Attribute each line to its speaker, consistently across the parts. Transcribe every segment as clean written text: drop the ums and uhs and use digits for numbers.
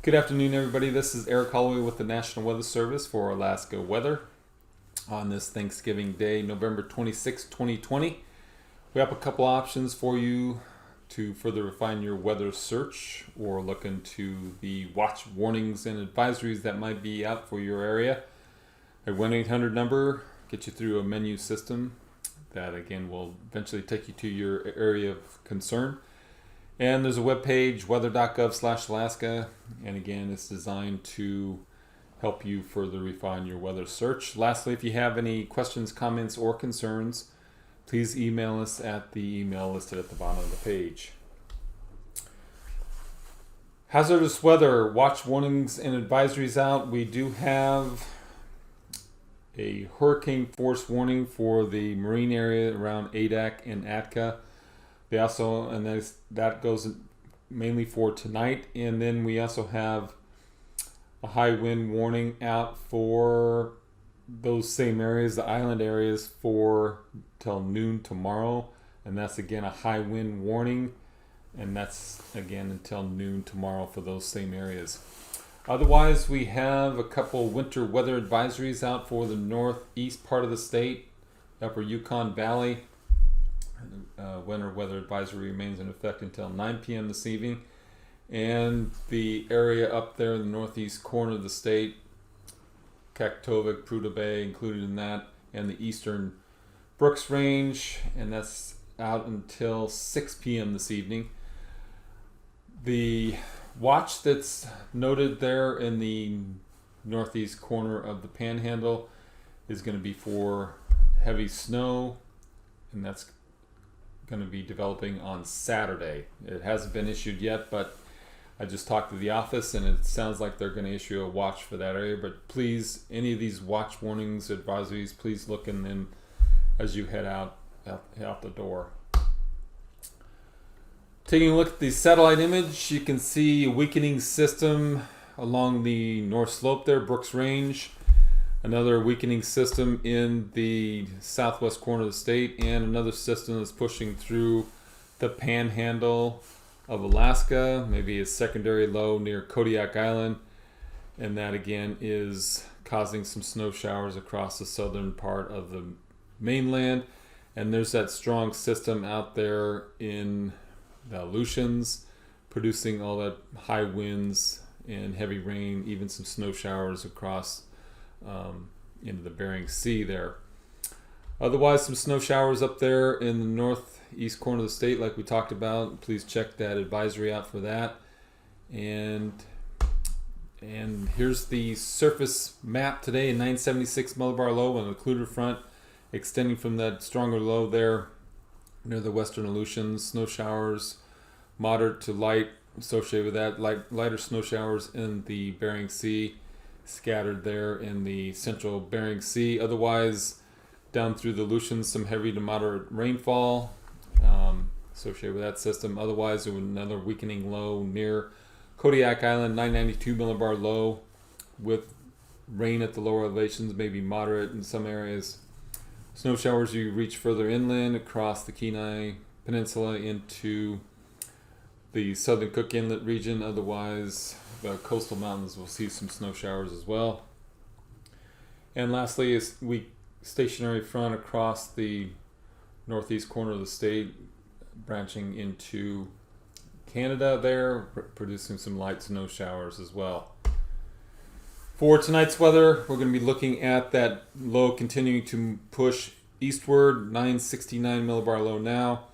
Speaker 1: Good afternoon, everybody. This is Holloway with the National Weather Service for Alaska weather on this Thanksgiving Day, November 26, 2020. We have a couple options for you to further refine your weather search or look into the watch warnings and advisories that might be out for your area. A 1-800 number gets you through a menu system that again will eventually take you to your area of concern. And there's a webpage, weather.gov/Alaska, and again, it's designed to help you further refine your weather search. Lastly, if you have any questions, comments, or concerns, please email us at the email listed at the bottom of the page. Hazardous weather, watch warnings and advisories out. We do have a hurricane force warning for the marine area around Adak and Atka. They also, and that goes mainly for tonight. And then we also have a high wind warning out for those same areas, the island areas, for till noon tomorrow. And that's again a high wind warning. And that's again until noon tomorrow for those same areas. Otherwise, we have a couple winter weather advisories out for the northeast part of the state, upper Yukon Valley. Winter weather advisory remains in effect until 9 p.m. this evening. And the area up there in the northeast corner of the state, Kaktovik, Prudhoe Bay included in that, and the eastern Brooks Range, and that's out until 6 p.m. this evening. The watch that's noted there in the northeast corner of the Panhandle is going to be for heavy snow, and that's going to be developing on Saturday. It hasn't been issued yet, but I just talked to the office and it sounds like they're going to issue a watch for that area. But please, any of these watch warnings, advisories, please look in them as you head out the door. Taking a look at the satellite image, you can see a weakening system along the north slope there, Brooks Range. Another weakening system in the southwest corner of the state, and another system that's pushing through the Panhandle of Alaska, maybe a secondary low near Kodiak Island, and that again is causing some snow showers across the southern part of the mainland. And there's that strong system out there in the Aleutians producing all that high winds and heavy rain, even some snow showers across into the Bering Sea there. Otherwise, some snow showers up there in the northeast corner of the state like we talked about. Please check that advisory out for that. And here's the surface map today, a 976 millibar low with an occluded front extending from that stronger low there near the western Aleutians. Snow showers moderate to light associated with that, lighter snow showers in the Bering Sea, scattered there in the central Bering Sea. Otherwise, down through the Aleutians, some heavy to moderate rainfall associated with that system. Otherwise, there was another weakening low near Kodiak Island, 992 millibar low, with rain at the lower elevations, maybe moderate in some areas. Snow showers you reach further inland across the Kenai Peninsula into the southern Cook Inlet region. Otherwise, the coastal mountains will see some snow showers as well. And lastly, is weak stationary front across the northeast corner of the state, branching into Canada there, producing some light snow showers as well. For tonight's weather, we're going to be looking at that low continuing to push eastward, 969 millibar low now,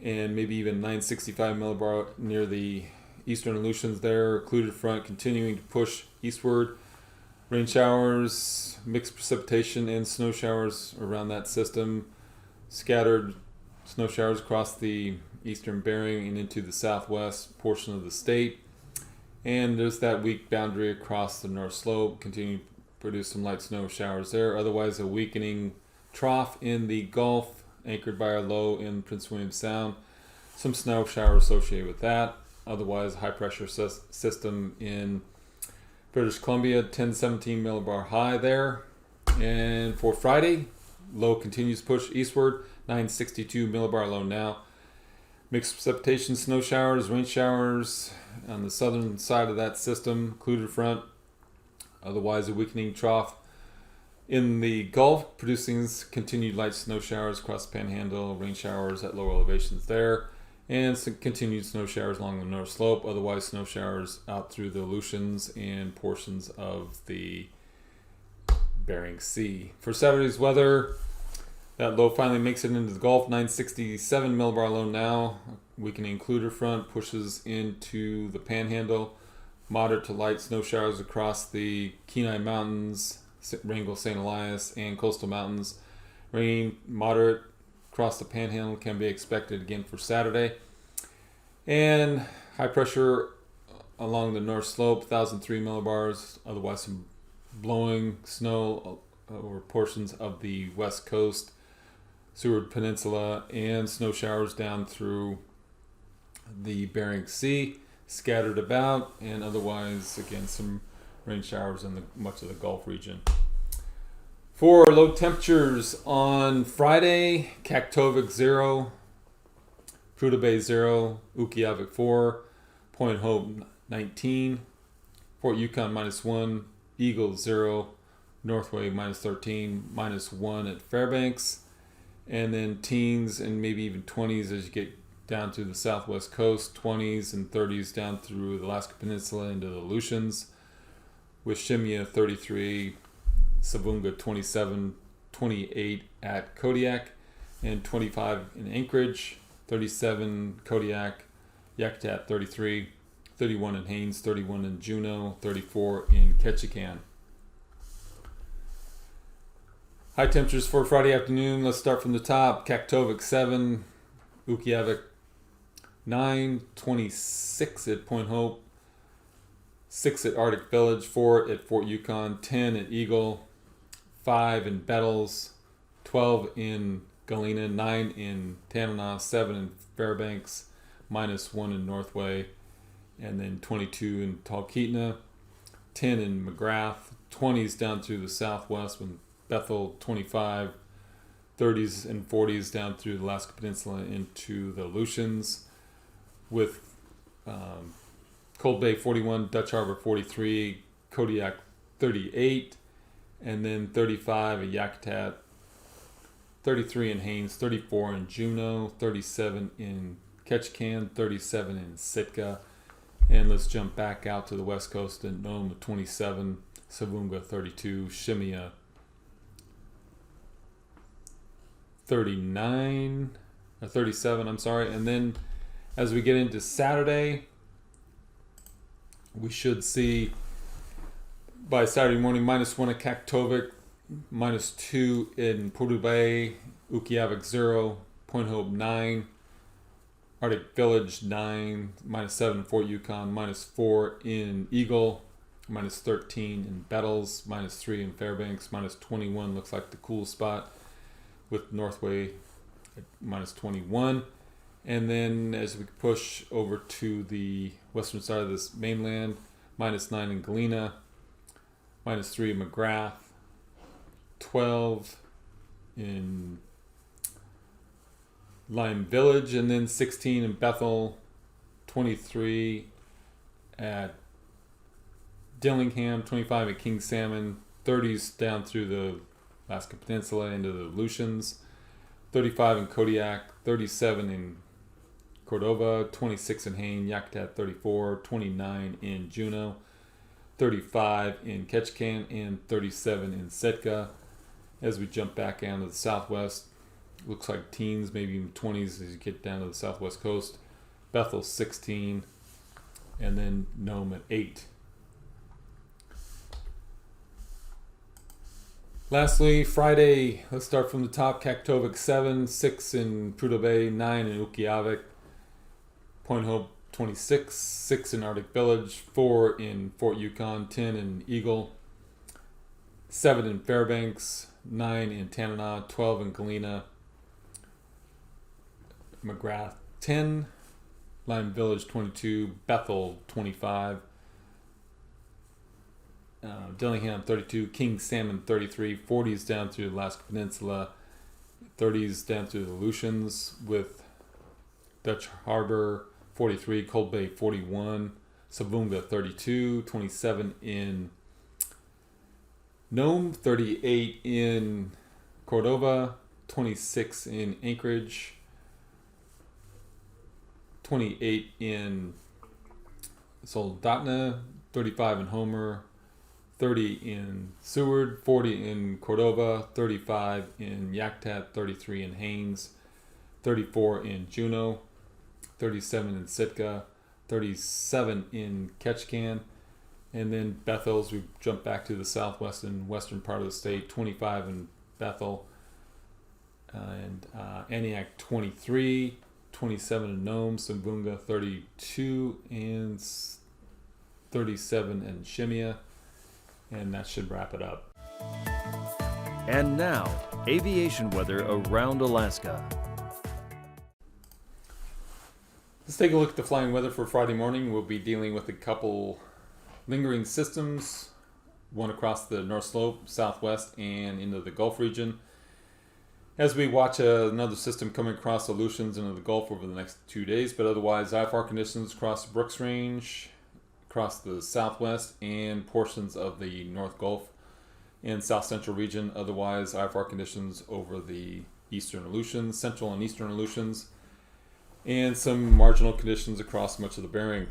Speaker 1: and maybe even 965 millibar near the eastern Aleutians there. Occluded front continuing to push eastward. Rain showers, mixed precipitation, and snow showers around that system. Scattered snow showers across the eastern Bering and into the southwest portion of the state. And there's that weak boundary across the north slope, continuing to produce some light snow showers there. Otherwise, a weakening trough in the Gulf, anchored by a low in Prince William Sound. Some snow showers associated with that. Otherwise, high pressure system in British Columbia, 1017 millibar high there. And for Friday, low continues to push eastward, 962 millibar low now. Mixed precipitation, snow showers, rain showers on the southern side of that system, included front. Otherwise, a weakening trough in the Gulf, producing continued light snow showers across the Panhandle, rain showers at lower elevations there, and some continued snow showers along the North Slope. Otherwise, snow showers out through the Aleutians and portions of the Bering Sea. For Saturday's weather, that low finally makes it into the Gulf, 967 millibar low now. Weakening includer front pushes into the Panhandle. Moderate to light snow showers across the Kenai Mountains, Wrangell, St. Elias, and coastal mountains. Rain moderate across the Panhandle can be expected again for Saturday. And high pressure along the North Slope, 1,003 millibars. Otherwise, some blowing snow over portions of the West Coast, Seward Peninsula, and snow showers down through the Bering Sea, scattered about, and otherwise, again, some rain showers in much of the Gulf region. For low temperatures on Friday, Kaktovik 0, Prudhoe Bay 0, Ukqiavik 4, Point Hope 19, Fort Yukon -1, Eagle 0, Northway -13, -1 at Fairbanks, and then teens and maybe even 20s as you get down to the southwest coast, 20s and 30s down through the Alaska Peninsula into the Aleutians, with Shimia 33, Savunga 27, 28 at Kodiak, and 25 in Anchorage, 37 Kodiak, Yakutat 33, 31 in Haines, 31 in Juneau, 34 in Ketchikan. High temperatures for Friday afternoon. Let's start from the top. Kaktovik 7, Ukqiavik 9, 26 at Point Hope, 6 at Arctic Village, 4 at Fort Yukon, 10 at Eagle, 5 in Bettles, 12 in Galena, 9 in Tanana, 7 in Fairbanks, -1 in Northway, and then 22 in Talkeetna, 10 in McGrath, 20s down through the southwest with Bethel 25, 30s and 40s down through the Alaska Peninsula into the Aleutians, with Cold Bay 41, Dutch Harbor 43, Kodiak 38, and then 35 at Yakutat, 33 in Haines, 34 in Juneau, 37 in Ketchikan, 37 in Sitka, and let's jump back out to the west coast in Nome 27, Savunga 32, Shimia 37, I'm sorry. And then as we get into Saturday, we should see by Saturday morning -1 at Kaktovik, -2 in Prudhoe Bay, Ukqiavik 0, Point Hope 9, Arctic Village 9, -7 in Fort Yukon, -4 in Eagle, -13 in Bettles, -3 in Fairbanks, -21 looks like the cool spot, with Northway at -21. And then as we push over to the western side of this mainland, -9 in Galena, -3 in McGrath, 12 in Lime Village, and then 16 in Bethel, 23 at Dillingham, 25 at King Salmon, 30s down through the Alaska Peninsula into the Aleutians, 35 in Kodiak, 37 in Cordova, 26 in Haines, Yakutat 34, 29 in Juneau, 35 in Ketchikan, and 37 in Sitka. As we jump back down to the southwest, looks like teens, maybe even 20s as you get down to the southwest coast. Bethel 16, and then Nome at 8. Lastly, Friday, let's start from the top. Kaktovik 7, 6 in Prudhoe Bay, 9 in Ukqiavik, Point Hope 26, 6 in Arctic Village, 4 in Fort Yukon, 10 in Eagle, 7 in Fairbanks, 9 in Tanana, 12 in Galena, McGrath 10, Lime Village 22, Bethel 25, Dillingham 32, King Salmon 33, 40s down through the Alaska Peninsula, 30s down through the Aleutians, with Dutch Harbor 43, Cold Bay 41, Savunga 32, 27 in Nome, 38 in Cordova, 26 in Anchorage, 28 in Soldotna, 35 in Homer, 30 in Seward, 40 in Cordova, 35 in Yakutat, 33 in Haines, 34 in Juneau, 37 in Sitka, 37 in Ketchikan, and then Bethel's, we jump back to the southwest and western part of the state, 25 in Bethel, and Antioch 23, 27 in Nome, Savunga 32, and 37 in Shemia, and that should wrap it up.
Speaker 2: And now, aviation weather around Alaska.
Speaker 1: Let's take a look at the flying weather for Friday morning. We'll be dealing with a couple lingering systems, one across the North Slope, southwest, and into the Gulf region. As we watch another system coming across the Aleutians into the Gulf over the next 2 days, but otherwise IFR conditions across the Brooks Range, across the southwest, and portions of the North Gulf and south central region. Otherwise IFR conditions over the eastern Aleutians, central and eastern Aleutians, and some marginal conditions across much of the Bering.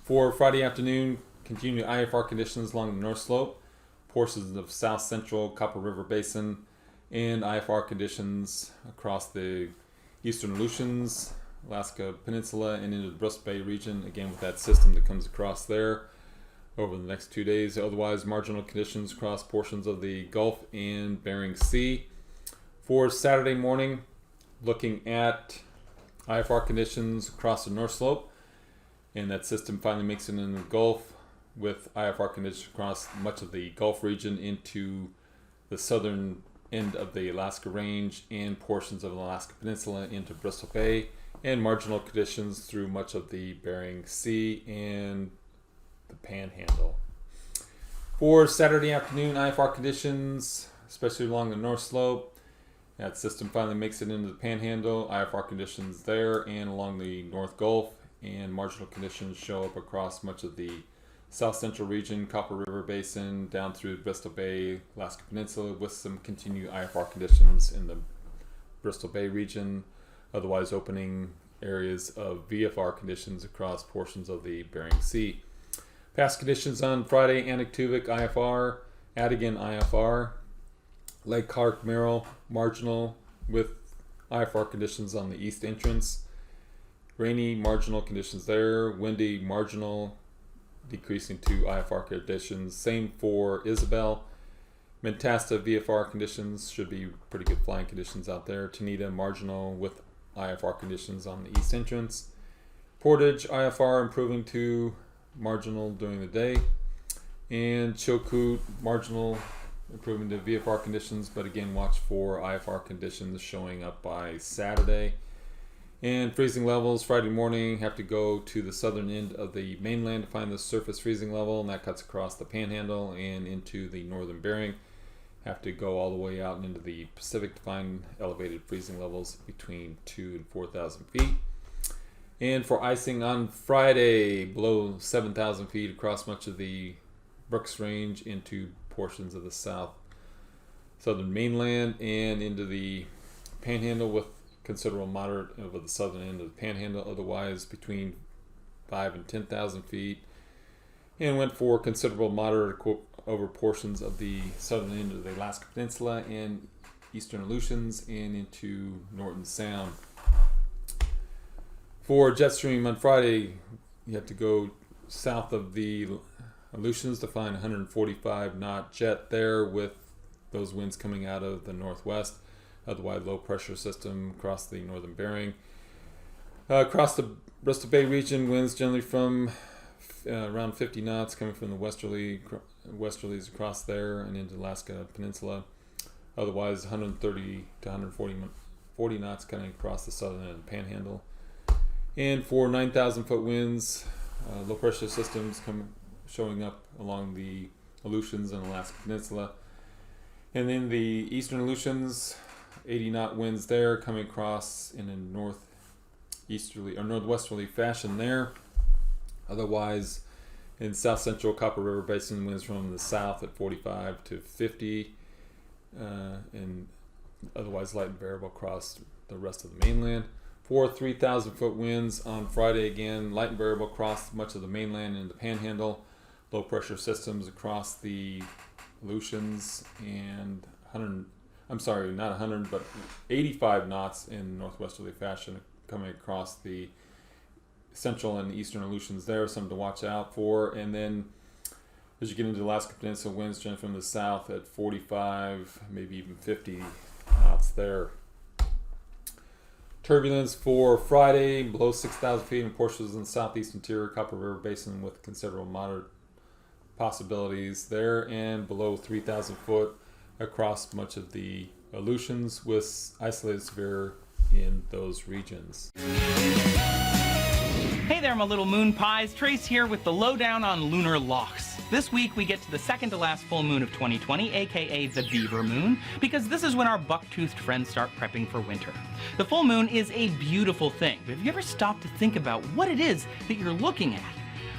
Speaker 1: For Friday afternoon, continued IFR conditions along the North Slope, portions of south central Copper River Basin, and IFR conditions across the eastern Aleutians, Alaska Peninsula, and into the Bristol Bay region, again with that system that comes across there over the next 2 days. Otherwise, marginal conditions across portions of the Gulf and Bering Sea. For Saturday morning, looking at IFR conditions across the North Slope, and that system finally makes it in the Gulf with IFR conditions across much of the Gulf region into the southern end of the Alaska Range and portions of the Alaska Peninsula into Bristol Bay, and marginal conditions through much of the Bering Sea and the Panhandle. For Saturday afternoon, IFR conditions, especially along the North Slope, that system finally makes it into the Panhandle, IFR conditions there and along the North Gulf, and marginal conditions show up across much of the south central region, Copper River Basin, down through Bristol Bay, Alaska Peninsula, with some continued IFR conditions in the Bristol Bay region, otherwise opening areas of VFR conditions across portions of the Bering Sea. Past conditions on Friday: Anaktuvik IFR, Adigan IFR, Lake Clark Merrill marginal with IFR conditions on the east entrance, rainy marginal conditions there, windy marginal, decreasing to IFR conditions. Same for Isabel. Mentasta VFR conditions, should be pretty good flying conditions out there. Tanita marginal with IFR conditions on the east entrance. Portage IFR improving to marginal during the day. And Chilkoot marginal improving to VFR conditions, but again watch for IFR conditions showing up by Saturday. And freezing levels Friday morning, have to go to the southern end of the mainland to find the surface freezing level, and that cuts across the Panhandle and into the northern Bering. Have to go all the way out into the Pacific to find elevated freezing levels between 2,000 and 4,000 feet. And for icing on Friday, below 7,000 feet across much of the Brooks Range into portions of the southern mainland and into the Panhandle, with considerable moderate over the southern end of the Panhandle, otherwise between 5,000 and 10,000 feet, and went for considerable moderate over portions of the southern end of the Alaska Peninsula and eastern Aleutians and into Norton Sound. For jet stream on Friday, you have to go south of the Aleutians to find 145 knot jet there, with those winds coming out of the northwest. Otherwise, low pressure system across the northern Bering. Across the Bristol Bay region, winds generally from around 50 knots coming from the westerlies across there and into Alaska Peninsula. Otherwise, 130 to 140 knots coming across the southern and Panhandle. And for 9,000 foot winds, low pressure systems showing up along the Aleutians and Alaska Peninsula. And then the eastern Aleutians, 80 knot winds there coming across in a easterly or northwesterly fashion there. Otherwise, in south central Copper River Basin, winds from the south at 45 to 50, and otherwise light and variable across the rest of the mainland. 3,000 foot winds on Friday again, light and variable across much of the mainland and the Panhandle. Low pressure systems across the Aleutians and 85 knots in northwesterly fashion coming across the central and eastern Aleutians there, something to watch out for. And then as you get into the Alaska Peninsula, winds generally from the south at 45, maybe even 50 knots there. Turbulence for Friday, below 6,000 feet in portions in the southeast interior Copper River Basin with considerable moderate possibilities there, and below 3,000 foot across much of the Aleutians with isolated severe in those regions.
Speaker 3: Hey there, my little moon pies. Trace here with the lowdown on lunar locks. This week we get to the second to last full moon of 2020, aka the Beaver Moon, because this is when our buck-toothed friends start prepping for winter. The full moon is a beautiful thing, but have you ever stopped to think about what it is that you're looking at?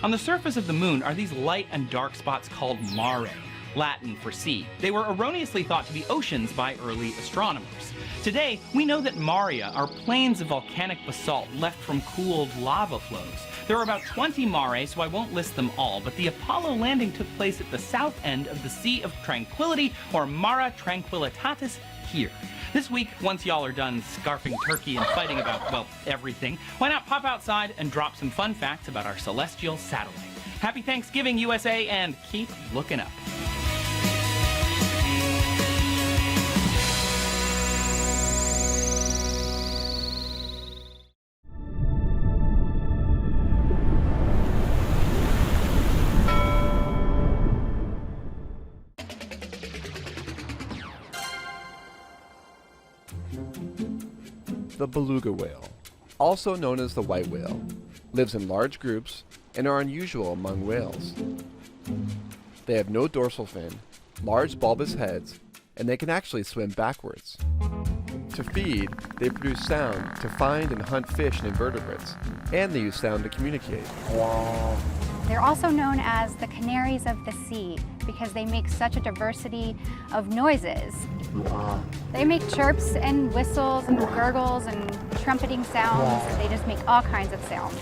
Speaker 3: On the surface of the moon are these light and dark spots called mare, Latin for sea. They were erroneously thought to be oceans by early astronomers. Today, we know that maria are plains of volcanic basalt left from cooled lava flows. There are about 20 mare, so I won't list them all, but the Apollo landing took place at the south end of the Sea of Tranquility, or Mare Tranquillitatis, here. This week, once y'all are done scarfing turkey and fighting about, well, everything, why not pop outside and drop some fun facts about our celestial satellite. Happy Thanksgiving, USA, and keep looking up.
Speaker 4: The beluga whale, also known as the white whale, lives in large groups and are unusual among whales. They have no dorsal fin, large bulbous heads, and they can actually swim backwards. To feed, they produce sound to find and hunt fish and invertebrates, and they use sound to communicate.
Speaker 5: They're also known as the canaries of the sea because they make such a diversity of noises. They make chirps and whistles and gurgles and trumpeting sounds. They just make all kinds of sounds.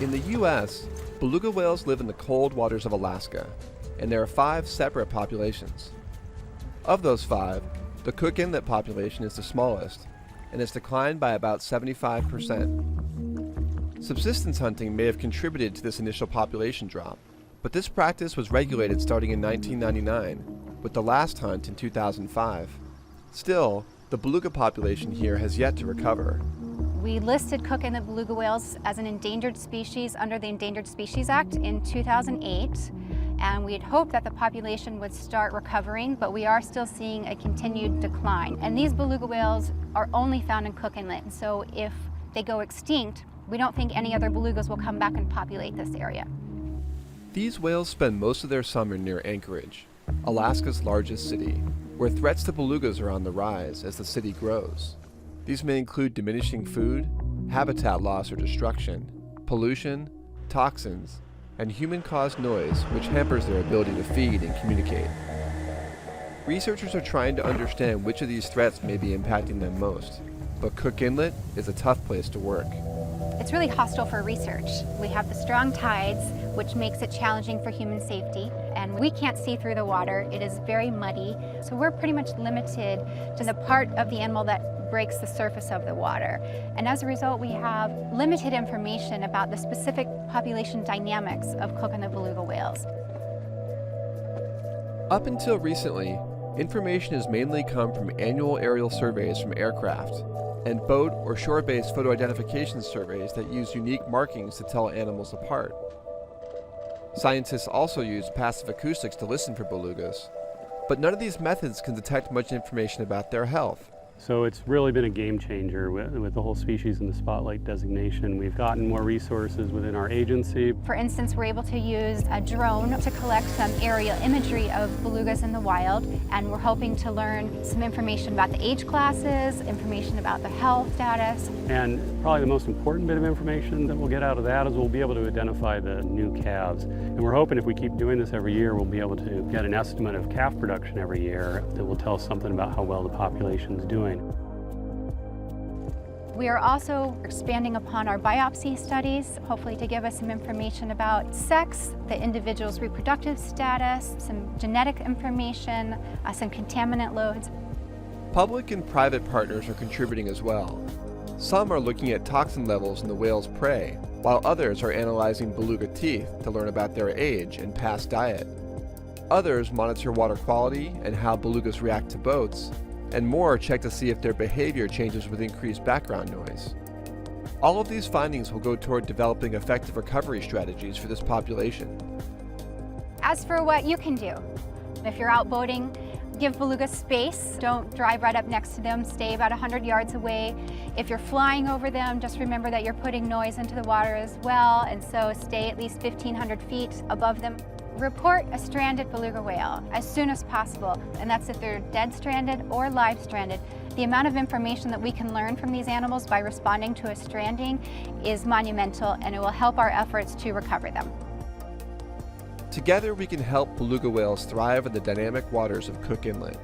Speaker 4: In the U.S., beluga whales live in the cold waters of Alaska, and there are 5 separate populations. Of those 5, the Cook Inlet population is the smallest, and has declined by about 75%. Subsistence hunting may have contributed to this initial population drop, but this practice was regulated starting in 1999, with the last hunt in 2005. Still, the beluga population here has yet to recover.
Speaker 5: We listed Cook Inlet beluga whales as an endangered species under the Endangered Species Act in 2008, and we had hoped that the population would start recovering, but we are still seeing a continued decline. And these beluga whales are only found in Cook Inlet, and so if they go extinct, we don't think any other belugas will come back and populate this area.
Speaker 4: These whales spend most of their summer near Anchorage, Alaska's largest city, where threats to belugas are on the rise as the city grows. These may include diminishing food, habitat loss or destruction, pollution, toxins, and human-caused noise which hampers their ability to feed and communicate. Researchers are trying to understand which of these threats may be impacting them most, but Cook Inlet is a tough place to work.
Speaker 5: It's really hostile for research. We have the strong tides, which makes it challenging for human safety, and we can't see through the water. It is very muddy, so we're pretty much limited to the part of the animal that breaks the surface of the water. And as a result, we have limited information about the specific population dynamics of Cook Inlet beluga whales.
Speaker 4: Up until recently, information has mainly come from annual aerial surveys from aircraft, and boat or shore-based photo identification surveys that use unique markings to tell animals apart. Scientists also use passive acoustics to listen for belugas, but none of these methods can detect much information about their health,
Speaker 6: So it's really been a game changer with the whole species in the spotlight designation. We've gotten more resources within our agency.
Speaker 5: For instance, we're able to use a drone to collect some aerial imagery of belugas in the wild, and we're hoping to learn some information about the age classes, information about the health status.
Speaker 6: And probably the most important bit of information that we'll get out of that is we'll be able to identify the new calves. And we're hoping if we keep doing this every year, we'll be able to get an estimate of calf production every year that will tell us something about how well the population's doing.
Speaker 5: We are also expanding upon our biopsy studies, hopefully to give us some information about sex, the individual's reproductive status, some genetic information, some contaminant loads.
Speaker 4: Public and private partners are contributing as well. Some are looking at toxin levels in the whale's prey, while others are analyzing beluga teeth to learn about their age and past diet. Others monitor water quality and how belugas react to boats, and more check to see if their behavior changes with increased background noise. All of these findings will go toward developing effective recovery strategies for this population.
Speaker 5: As for what you can do, if you're out boating, give belugas space. Don't drive right up next to them. Stay about 100 yards away. If you're flying over them, just remember that you're putting noise into the water as well, and so stay at least 1,500 feet above them. Report a stranded beluga whale as soon as possible, and that's if they're dead stranded or live stranded. The amount of information that we can learn from these animals by responding to a stranding is monumental, and it will help our efforts to recover them.
Speaker 4: Together we can help beluga whales thrive in the dynamic waters of Cook Inlet.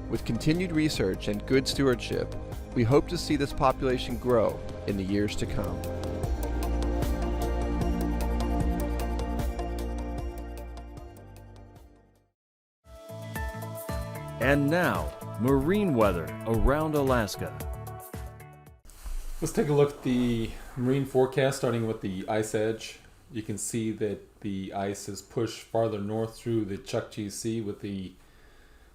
Speaker 4: With continued research and good stewardship, we hope to see this population grow in the years to come.
Speaker 2: And now, marine weather around Alaska.
Speaker 1: Let's take a look at the marine forecast, starting with the ice edge. You can see that the ice is pushed farther north through the Chukchi Sea with the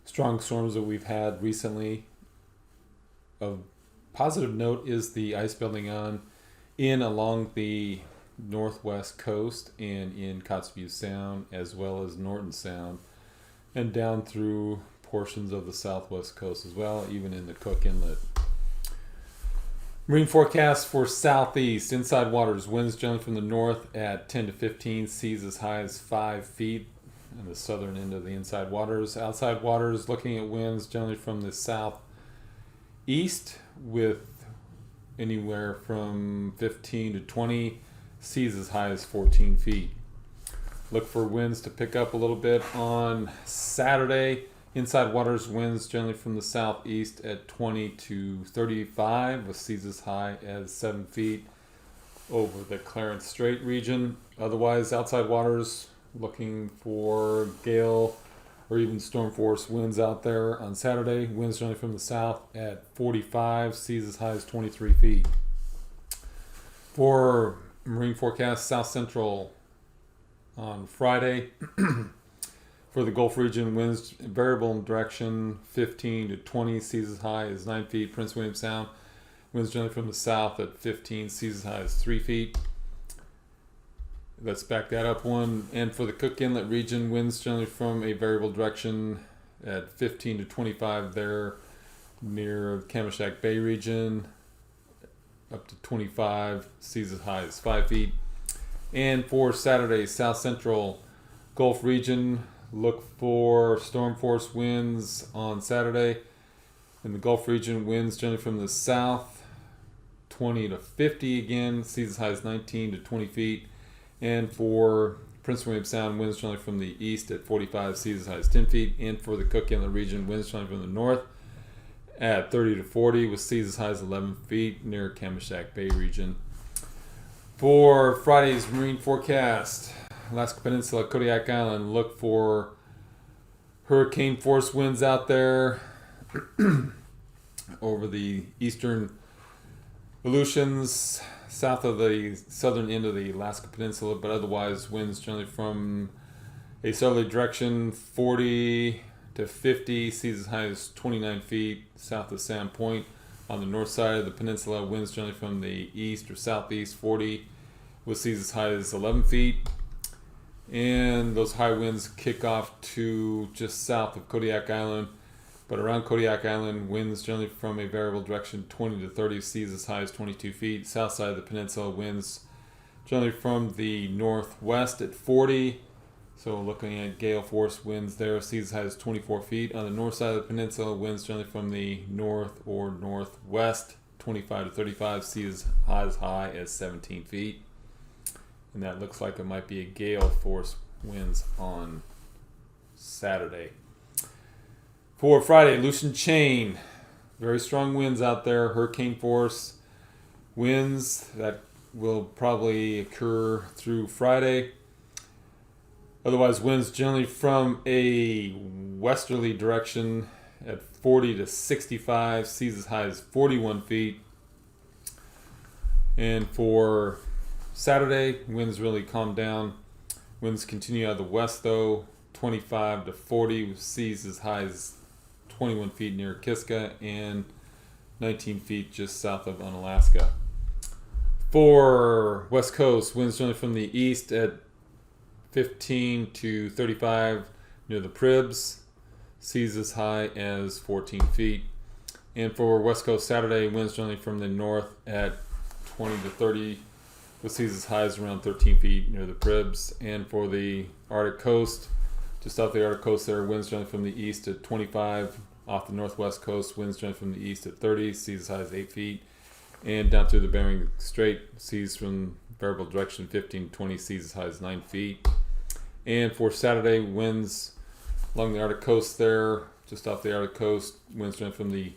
Speaker 1: strong storms that we've had recently. Of positive note is the ice building in along the northwest coast and in Kotzebue Sound, as well as Norton Sound, and down through portions of the southwest coast as well, even in the Cook Inlet. Marine forecast for southeast, inside waters, winds generally from the north at 10 to 15, seas as high as 5 feet in the southern end of the inside waters. Outside waters, looking at winds generally from the southeast with anywhere from 15 to 20, seas as high as 14 feet. Look for winds to pick up a little bit on Saturday. Inside waters, winds generally from the southeast at 20 to 35, with seas as high as 7 feet over the Clarence Strait region. Otherwise, outside waters, looking for gale or even storm force winds out there on Saturday. Winds generally from the south at 45, seas as high as 23 feet. For marine forecast, south central on Friday. For the Gulf region, winds variable in direction, 15 to 20, seas as high as 9 feet. Prince William Sound, winds generally from the south at 15, seas as high as 3 feet. Let's back that up one. And for the Cook Inlet region, winds generally from a variable direction at 15 to 25 there near Kamishak Bay region, up to 25, seas as high as 5 feet. And for Saturday, south central Gulf region, look for storm force winds on Saturday. In the Gulf region, winds generally from the south, 20 to 50 again, seas as high as 19 to 20 feet. And for Prince William Sound, winds generally from the east at 45, seas as high as 10 feet. And for the Cook Inlet region, winds generally from the north at 30 to 40, with seas as high as 11 feet near Kamishak Bay region. For Friday's marine forecast, Alaska Peninsula, Kodiak Island, look for hurricane force winds out there over the eastern Aleutians, south of the southern end of the Alaska Peninsula, but otherwise winds generally from a southerly direction, 40 to 50, seas as high as 29 feet south of Sand Point. On the north side of the peninsula, winds generally from the east or southeast, 40, with seas as high as 11 feet. And those high winds kick off to just south of Kodiak Island But around Kodiak Island, winds generally from a variable direction, 20 to 30, seas as high as 22 feet. South side of the peninsula, winds generally from the northwest at 40. So looking at gale force winds there, seas as high as 24 feet. On the north side of the peninsula, winds generally from the north or northwest, 25 to 35, seas as high as 17 feet. And that looks like it might be a gale force winds on Saturday. For Friday, loose and chain. Very strong winds out there, hurricane force winds that will probably occur through Friday. Otherwise, winds generally from a westerly direction at 40 to 65, seas as high as 41 feet. And for Saturday, winds really calm down. Winds continue out of the west though, 25 to 40, with seas as high as 21 feet near Kiska and 19 feet just south of Unalaska. For West Coast, winds generally from the east at 15 to 35 near the Pribs, seas as high as 14 feet. And for West Coast Saturday, winds generally from the north at 20 to 30, with seas as high as around 13 feet near the Pribs. And for the Arctic coast, just off the Arctic coast there, winds generally from the east at 25. Off the northwest coast, winds generally from the east at 30, seas as high as 8 feet. And down through the Bering Strait, seas from variable direction 15 to 20, seas as high as 9 feet. And for Saturday, winds along the Arctic coast there, just off the Arctic coast, winds generally from the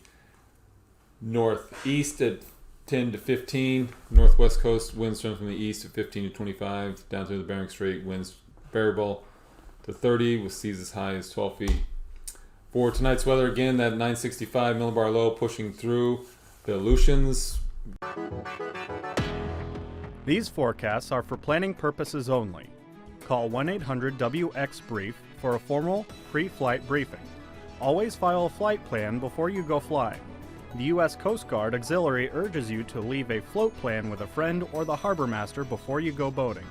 Speaker 1: northeast at 10 to 15. Northwest coast, winds generally from the east at 15 to 25. Down through the Bering Strait, winds variable to 30, with seas as high as 12 feet. For tonight's weather, again, that 965 millibar low pushing through the Aleutians.
Speaker 7: These forecasts are for planning purposes only. Call 1-800-WX-BRIEF for a formal pre-flight briefing. Always file a flight plan before you go flying. The U.S. Coast Guard Auxiliary urges you to leave a float plan with a friend or the harbor master before you go boating.